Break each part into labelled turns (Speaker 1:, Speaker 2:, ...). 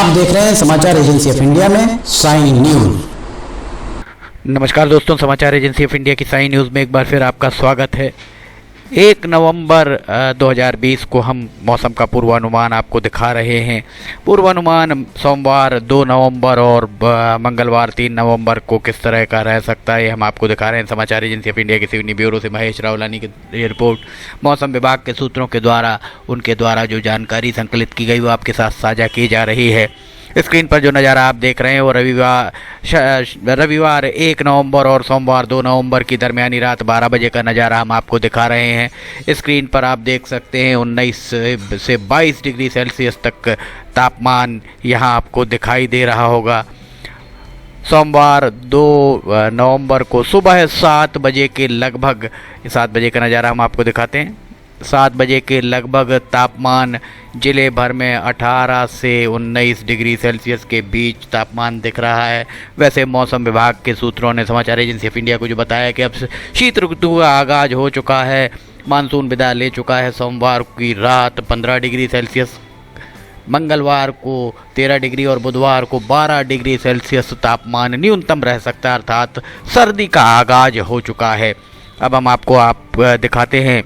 Speaker 1: आप देख रहे हैं समाचार एजेंसी ऑफ इंडिया में साइन न्यूज।
Speaker 2: नमस्कार दोस्तों, समाचार एजेंसी ऑफ इंडिया की साइन न्यूज़ में एक बार फिर आपका स्वागत है। 1 नवंबर 2020 को हम मौसम का पूर्वानुमान आपको दिखा रहे हैं। पूर्वानुमान सोमवार 2 नवंबर और मंगलवार 3 नवंबर को किस तरह का रह सकता है, हम आपको दिखा रहे हैं। समाचार एजेंसी ऑफ इंडिया के सिवनी ब्यूरो से महेश रावलानी की ये रिपोर्ट मौसम विभाग के सूत्रों के द्वारा उनके द्वारा जो जानकारी संकलित की गई वो आपके साथ साझा की जा रही है। स्क्रीन पर जो नज़ारा आप देख रहे हैं वो रविवार 1 नवंबर और सोमवार 2 नवंबर की दरमियानी रात 12 बजे का नज़ारा हम आपको दिखा रहे हैं। स्क्रीन पर आप देख सकते हैं 19 से 22 डिग्री सेल्सियस तक तापमान यहाँ आपको दिखाई दे रहा होगा। सोमवार 2 नवंबर को सुबह 7 बजे के लगभग, 7 बजे का नज़ारा हम आपको दिखाते हैं। 7 बजे के लगभग तापमान ज़िले भर में 18 से 19 डिग्री सेल्सियस के बीच तापमान दिख रहा है। वैसे मौसम विभाग के सूत्रों ने समाचार एजेंसी ऑफ इंडिया को जो बताया कि अब शीत ऋतु का आगाज़ हो चुका है, मानसून विदा ले चुका है। सोमवार की रात 15 डिग्री सेल्सियस, मंगलवार को 13 डिग्री और बुधवार को 12 डिग्री सेल्सियस तापमान न्यूनतम रह सकता है, अर्थात सर्दी का आगाज़ हो चुका है। अब हम आपको दिखाते हैं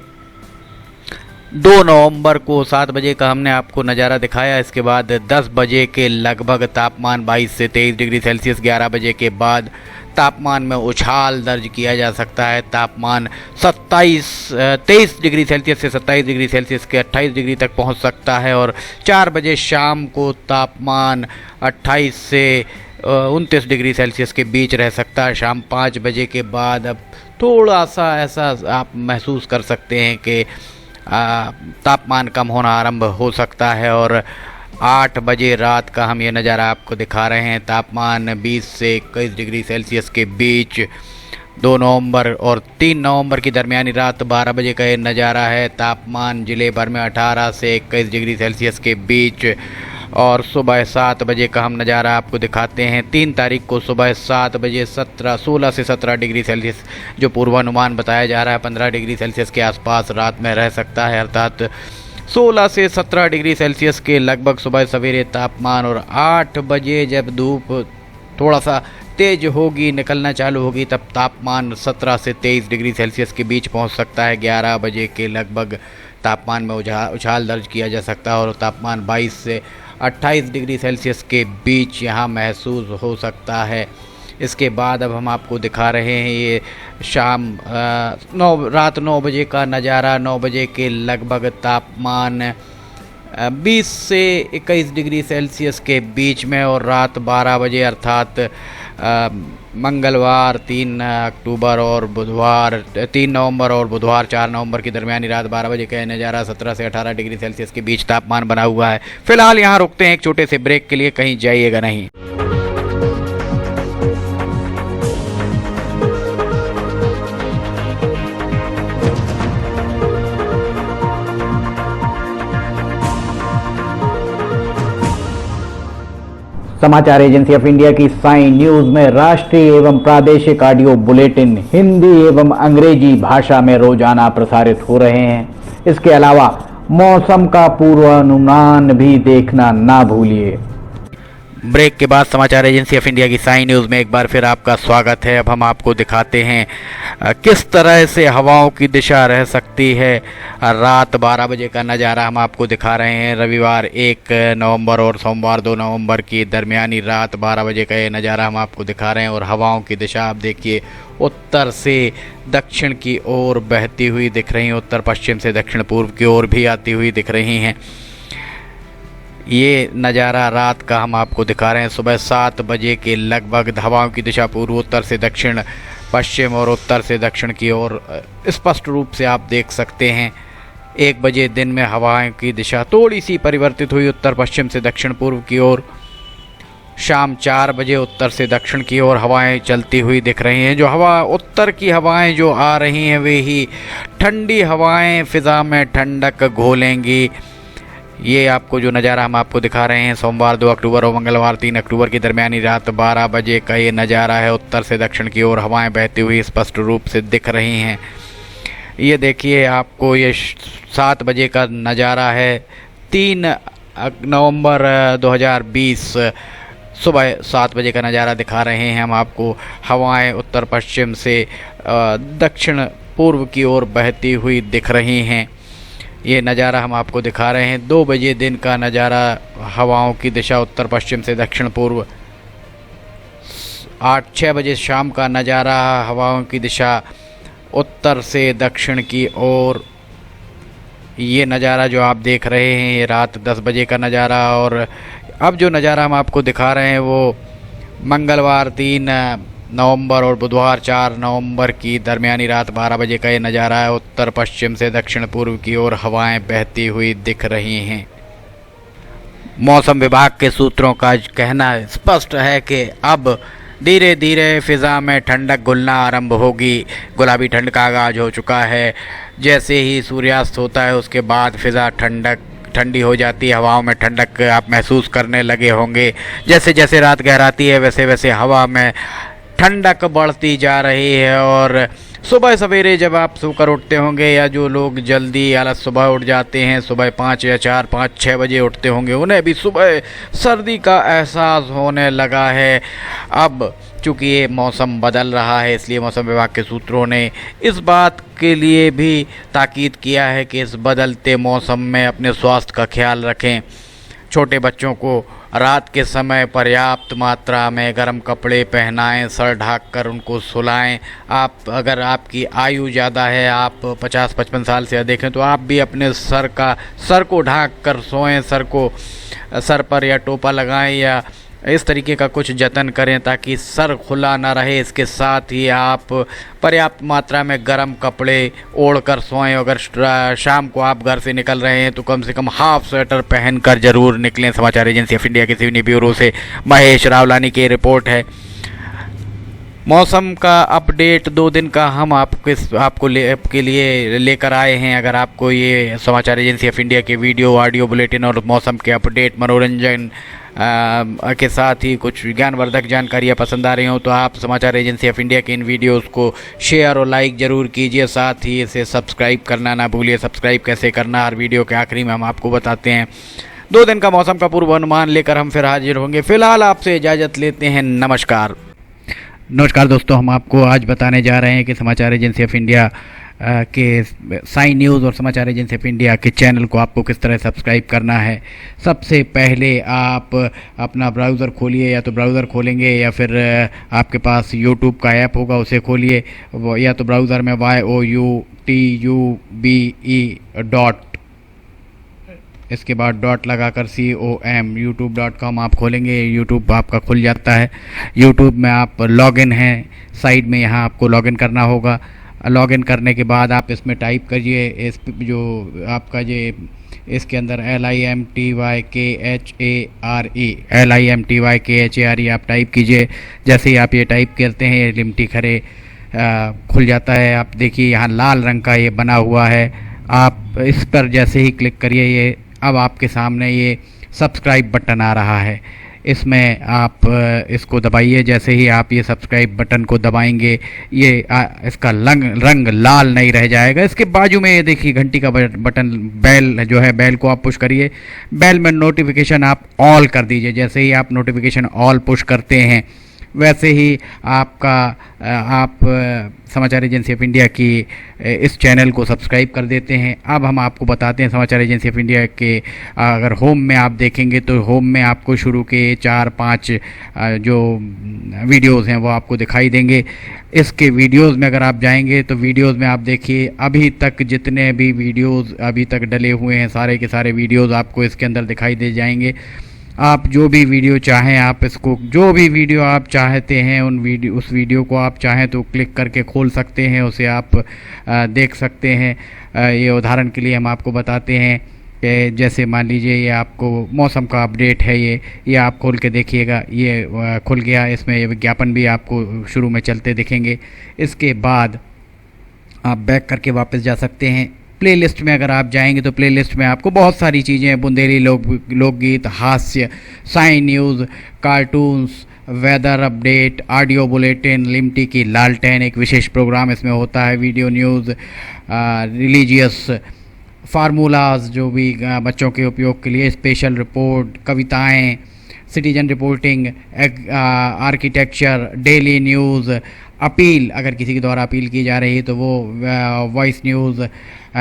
Speaker 2: 2 नवंबर को 7 बजे का हमने आपको नज़ारा दिखाया। इसके बाद 10 बजे के लगभग तापमान 22 से 23 डिग्री सेल्सियस, 11 बजे के बाद तापमान में उछाल दर्ज किया जा सकता है। तापमान 23 डिग्री सेल्सियस से 27 डिग्री सेल्सियस के 28 डिग्री तक पहुंच सकता है। और 4 बजे शाम को तापमान 28 से 29 डिग्री सेल्सियस के बीच रह सकता है। शाम 5 बजे के बाद अब थोड़ा सा ऐसा आप महसूस कर सकते हैं कि तापमान कम होना आरंभ हो सकता है। और 8 बजे रात का हम ये नज़ारा आपको दिखा रहे हैं। तापमान 20 से 21 डिग्री सेल्सियस के बीच 2 नवंबर और 3 नवंबर की दरमियानी रात 12 बजे का ये नज़ारा है। तापमान ज़िले भर में 18 से 21 डिग्री सेल्सियस के बीच। और सुबह 7 बजे का हम नज़ारा आपको दिखाते हैं। 3 तारीख को सुबह 7 बजे 16 से 17 डिग्री सेल्सियस जो पूर्वानुमान बताया जा रहा है 15 डिग्री सेल्सियस के आसपास रात में रह सकता है, अर्थात 16 से 17 डिग्री सेल्सियस के लगभग सुबह सवेरे तापमान। और 8 बजे जब धूप थोड़ा सा तेज होगी, निकलना चालू होगी, तब तापमान 17 से 23 डिग्री सेल्सियस के बीच पहुंच सकता है। 11 बजे के लगभग तापमान में उछाल दर्ज किया जा सकता है और तापमान 22 से 28 डिग्री सेल्सियस के बीच यहाँ महसूस हो सकता है। इसके बाद अब हम आपको दिखा रहे हैं ये रात 9 बजे का नज़ारा। 9 बजे के लगभग तापमान 20 से 21 डिग्री सेल्सियस के बीच में। और रात 12 बजे अर्थात मंगलवार 3 नवंबर और बुधवार 4 नवंबर की दरमियानी रात 12 बजे का नज़ारा 17 से 18 डिग्री सेल्सियस के बीच तापमान बना हुआ है। फिलहाल यहाँ रुकते हैं एक छोटे से ब्रेक के लिए, कहीं जाइएगा नहीं।
Speaker 3: समाचार एजेंसी ऑफ इंडिया की साइन न्यूज में राष्ट्रीय एवं प्रादेशिक ऑडियो बुलेटिन हिंदी एवं अंग्रेजी भाषा में रोजाना प्रसारित हो रहे हैं। इसके अलावा मौसम का पूर्वानुमान भी देखना ना भूलिए।
Speaker 2: ब्रेक के बाद समाचार एजेंसी ऑफ इंडिया की साइन न्यूज़ में एक बार फिर आपका स्वागत है। अब हम आपको दिखाते हैं किस तरह से हवाओं की दिशा रह सकती है। रात 12 बजे का नज़ारा हम आपको दिखा रहे हैं। रविवार 1 नवंबर और सोमवार 2 नवंबर की दरमियानी रात 12 बजे का ये नज़ारा हम आपको दिखा रहे हैं। और हवाओं की दिशा आप देखिए, उत्तर से दक्षिण की ओर बहती हुई दिख रही हैं, उत्तर पश्चिम से दक्षिण पूर्व की ओर भी आती हुई दिख रही हैं। ये नज़ारा रात का हम आपको दिखा रहे हैं। सुबह 7 बजे के लगभग हवाओं की दिशा पूर्वोत्तर से दक्षिण पश्चिम और उत्तर से दक्षिण की ओर स्पष्ट रूप से आप देख सकते हैं। 1 बजे दिन में हवाओं की दिशा थोड़ी सी परिवर्तित हुई, उत्तर पश्चिम से दक्षिण पूर्व की ओर। शाम 4 बजे उत्तर से दक्षिण की ओर हवाएं चलती हुई दिख रही हैं। जो हवा उत्तर की हवाएं जो आ रही हैं वे ही ठंडी हवाएं फ़िज़ा में ठंडक घोलेंगी। ये आपको जो नज़ारा हम आपको दिखा रहे हैं सोमवार 2 अक्टूबर और मंगलवार 3 अक्टूबर की दरमियानी रात 12 बजे का ये नज़ारा है। उत्तर से दक्षिण की ओर हवाएं बहती हुई स्पष्ट रूप से दिख रही हैं। ये देखिए, आपको ये 7 बजे का नज़ारा है। 3 नवंबर 2020 सुबह 7 बजे का नज़ारा दिखा रहे हैं हम आपको। हवाएं उत्तर पश्चिम से दक्षिण पूर्व की ओर बहती हुई दिख रही हैं। ये नज़ारा हम आपको दिखा रहे हैं। 2 बजे दिन का नज़ारा, हवाओं की दिशा उत्तर पश्चिम से दक्षिण पूर्व। 6 बजे शाम का नज़ारा, हवाओं की दिशा उत्तर से दक्षिण की ओर। ये नज़ारा जो आप देख रहे हैं ये रात 10 बजे का नज़ारा। और अब जो नज़ारा हम आपको दिखा रहे हैं वो मंगलवार 3 नवंबर और बुधवार 4 नवंबर की दरमियानी रात 12 बजे का ये नज़ारा है। उत्तर पश्चिम से दक्षिण पूर्व की ओर हवाएं बहती हुई दिख रही हैं। मौसम विभाग के सूत्रों का कहना स्पष्ट है कि अब धीरे धीरे फ़िज़ा में ठंडक घुलना आरंभ होगी। गुलाबी ठंड का आगाज़ हो चुका है। जैसे ही सूर्यास्त होता है उसके बाद फ़िज़ा ठंडी हो जाती है। हवाओं में ठंडक आप महसूस करने लगे होंगे। जैसे जैसे रात गहराती है वैसे वैसे हवा में ठंडक बढ़ती जा रही है। और सुबह सवेरे जब आप सोकर उठते होंगे, या जो लोग जल्दी आलस सुबह उठ जाते हैं, सुबह 5 या 4, 5, 6 बजे उठते होंगे, उन्हें भी सुबह सर्दी का एहसास होने लगा है। अब चूँकि ये मौसम बदल रहा है इसलिए मौसम विभाग के सूत्रों ने इस बात के लिए भी ताकीद किया है कि इस बदलते मौसम में अपने स्वास्थ्य का ख्याल रखें। छोटे बच्चों को रात के समय पर्याप्त मात्रा में गर्म कपड़े पहनाएं, सर ढककर उनको सुलाएं। आप अगर आपकी आयु ज़्यादा है, आप 50-55 साल से अधिक हैं, तो आप भी अपने सर को ढक कर सोएं। सर पर या टोपा लगाएं या इस तरीके का कुछ जतन करें ताकि सर खुला ना रहे। इसके साथ ही आप पर्याप्त मात्रा में गर्म कपड़े ओढ़ कर सोएं। अगर शाम को आप घर से निकल रहे हैं तो कम से कम हाफ स्वेटर पहनकर ज़रूर निकलें। समाचार एजेंसी ऑफ इंडिया के सिवनी ब्यूरो से महेश रावलानी की रिपोर्ट है। मौसम का अपडेट 2 दिन का हम आपके लिए लेकर आए हैं। अगर आपको ये समाचार एजेंसी ऑफ इंडिया के वीडियो, ऑडियो बुलेटिन और मौसम के अपडेट, मनोरंजन के साथ ही कुछ ज्ञानवर्धक जानकारियाँ पसंद आ रही हों तो आप समाचार एजेंसी ऑफ इंडिया के इन वीडियोस को शेयर और लाइक ज़रूर कीजिए। साथ ही इसे सब्सक्राइब करना ना भूलिए। सब्सक्राइब कैसे करना हर वीडियो के आखिरी में हम आपको बताते हैं। 2 दिन का मौसम का पूर्वानुमान लेकर हम फिर हाजिर होंगे। फिलहाल आपसे इजाज़त लेते हैं। नमस्कार दोस्तों, हम आपको आज बताने जा रहे हैं कि समाचार एजेंसी ऑफ इंडिया के साइन न्यूज़ और समाचार एजेंसी ऑफ इंडिया के चैनल को आपको किस तरह सब्सक्राइब करना है। सबसे पहले आप अपना ब्राउज़र खोलिए, या तो ब्राउज़र खोलेंगे या फिर आपके पास यूट्यूब का ऐप होगा उसे खोलिए। या तो ब्राउज़र में youtube इसके बाद डॉट लगाकर com youtube.com आप खोलेंगे। यूट्यूब आपका खुल जाता है। यूट्यूब में आप लॉगिन हैं, साइड में यहाँ आपको लॉगिन करना होगा। लॉगिन करने के बाद आप इसमें टाइप करिए इस जो आपका ये इसके अंदर LIMTYKHARE आप टाइप कीजिए। जैसे ही आप ये टाइप करते हैं ये लिमटी खरे खुल जाता है। आप देखिए यहाँ लाल रंग का ये बना हुआ है। आप इस पर जैसे ही क्लिक करिए ये अब आपके सामने ये सब्सक्राइब बटन आ रहा है। इसमें आप इसको दबाइए। जैसे ही आप ये सब्सक्राइब बटन को दबाएंगे ये इसका रंग लाल नहीं रह जाएगा। इसके बाजू में ये देखिए घंटी का बटन, बेल जो है, बेल को आप पुश करिए। बेल में नोटिफिकेशन आप ऑल कर दीजिए। जैसे ही आप नोटिफिकेशन ऑल पुश करते हैं वैसे ही आप समाचार एजेंसी ऑफ इंडिया की इस चैनल को सब्सक्राइब कर देते हैं। अब हम आपको बताते हैं समाचार एजेंसी ऑफ इंडिया के अगर होम में आप देखेंगे तो होम में आपको शुरू के 4-5 जो वीडियोस हैं वो आपको दिखाई देंगे। इसके वीडियोस में अगर आप जाएंगे तो वीडियोस में आप देखिए अभी तक जितने भी वीडियोस अभी तक डले हुए हैं सारे के सारे वीडियोस आपको इसके अंदर दिखाई दे जाएंगे। आप जो भी वीडियो चाहें, आप इसको जो भी वीडियो आप चाहते हैं उस वीडियो को आप चाहें तो क्लिक करके खोल सकते हैं, उसे आप देख सकते हैं। ये उदाहरण के लिए हम आपको बताते हैं कि जैसे मान लीजिए ये आपको मौसम का अपडेट है, ये आप खोल के देखिएगा। ये खुल गया। इसमें विज्ञापन भी आपको शुरू में चलते दिखेंगे। इसके बाद आप बैक करके वापस जा सकते हैं। प्लेलिस्ट में अगर आप जाएंगे तो प्लेलिस्ट में आपको बहुत सारी चीज़ें, बुंदेली लोकगीत, हास्य, sign news, cartoons, weather update, audio bulletin, Limti की लालटेन एक विशेष प्रोग्राम इसमें होता है, वीडियो न्यूज़, रिलीजियस फार्मूलाज जो भी बच्चों के उपयोग के लिए, स्पेशल रिपोर्ट, कविताएं, citizen reporting, architecture, daily news, appeal, अगर किसी के द्वारा अपील की जा रही है तो वो, वॉइस न्यूज़,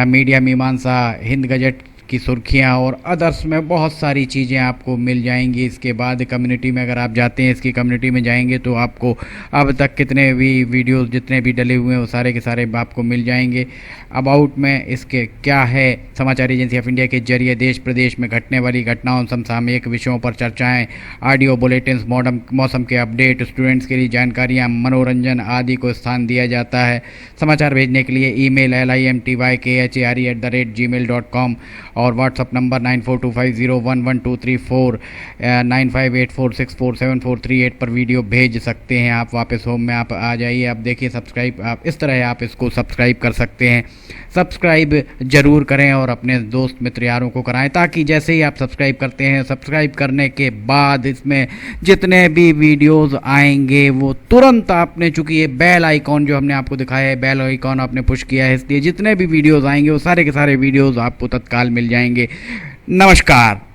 Speaker 2: मीडिया मीमांसा, हिंद गजट की सुर्खियां और अदर्स में बहुत सारी चीज़ें आपको मिल जाएंगी। इसके बाद कम्युनिटी में अगर आप जाते हैं, इसकी कम्युनिटी में जाएंगे तो आपको अब तक कितने भी वीडियोस जितने भी डले हुए हैं वो सारे के सारे आपको मिल जाएंगे। अबाउट में इसके क्या है, समाचार एजेंसी ऑफ इंडिया के जरिए देश प्रदेश में घटने वाली घटनाओं, समसामयिक विषयों पर चर्चाएं, ऑडियो बुलेटिन्स, मौसम के अपडेट, स्टूडेंट्स के लिए जानकारियाँ, मनोरंजन आदि को स्थान दिया जाता है। समाचार भेजने के लिए ईमेल limtykhare@gmail.com और व्हाट्सअप नंबर 9425011234 9584647438 पर वीडियो भेज सकते हैं आप। वापस होम में आप आ जाइए, आप देखिए सब्सक्राइब, आप इस तरह आप इसको सब्सक्राइब कर सकते हैं। सब्सक्राइब ज़रूर करें और अपने दोस्त मित्र यारों को कराएं, ताकि जैसे ही आप सब्सक्राइब करते हैं, सब्सक्राइब करने के बाद इसमें जितने भी वीडियोस आएंगे वो तुरंत आपने, चूँकि ये बेल आइकॉन जो हमने आपको दिखाया है, बेल आइकॉन आपने पुश किया है, इसलिए जितने भी वीडियोस आएंगे वो सारे के सारे वीडियोस आपको तत्काल मिल जाएंगे। नमस्कार।